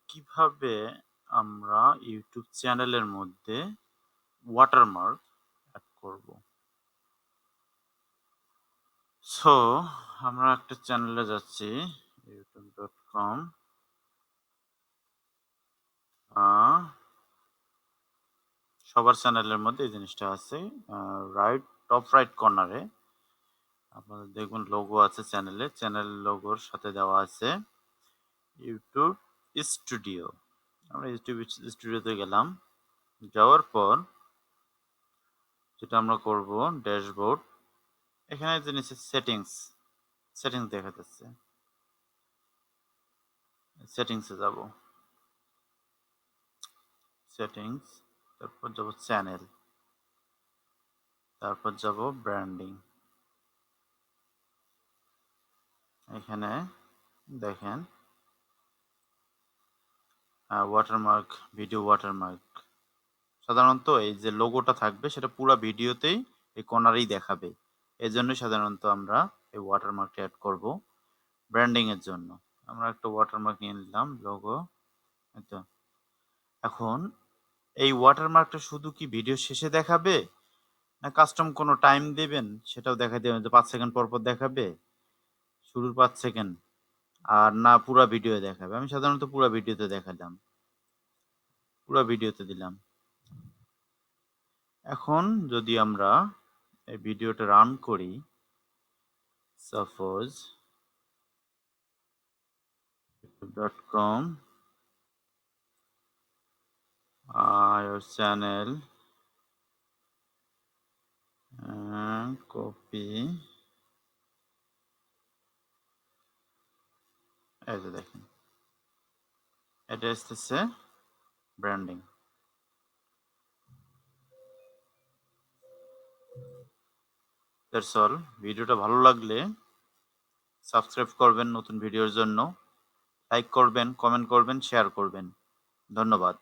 কিভাবে আমরা ইউটিউব চ্যানেলের মধ্যে ওয়াটারমার্ক অ্যাড করব। সো আমরা একটা চ্যানেলে যাচ্ছি youtube.com সবার চ্যানেলের মধ্যে এই জিনিসটা আছে টপ রাইট কর্নারে আপনাদের দেখুন লোগো আছে চ্যানেল লোগোর সাথে দেওয়া আছে ইউটিউব স্টুডিও। আমরা ইউটিউব স্টুডিওতে গেলাম, যাওয়ার পর যেটা আমরা করব ড্যাশবোর্ড, এখানে যে নিচে সেটিংস দেখা যাচ্ছে, সেটিংসে যাব, সেটিংস, তারপর যাব চ্যানেল, তারপর যাব ব্র্যান্ডিং। এখানে দেখেন ওয়াটারমার্ক, ভিডিও ওয়াটারমার্ক। সাধারণত এই যে লোগোটা থাকবে সেটা পুরো ভিডিওতেই এই কর্নারেই দেখাবে, এই জন্যই সাধারণত আমরা এই ওয়াটারমার্কটা অ্যাড করব ব্র্যান্ডিং এর জন্য। আমরা একটা ওয়াটারমার্ক নিয়ে নিলাম, লোগো। এখন এই ওয়াটারমার্কটা শুধু কি ভিডিও শেষে দেখাবে, না কাস্টম কোনো টাইম দেবেন সেটাও দেখাই দেবেন, যে 5 সেকেন্ড পর পর দেখাবে, শুরুর 5 সেকেন্ড, আর না পুরো ভিডিও দেখাবে। আমি সাধারণত পুরো ভিডিওতে দেখালাম, পুরো ভিডিওতে দিলাম। এখন যদি আমরা এই ভিডিওটা রান করি, suppose youtube.com your channel copy, এই যে দেখেন এটা আসতেছে ব্র্যান্ডিং। That's all. ভিডিওটা ভালো লাগলে সাবস্ক্রাইব করবেন নতুন ভিডিওর জন্য, লাইক করবেন, কমেন্ট করবেন, শেয়ার করবেন। ধন্যবাদ।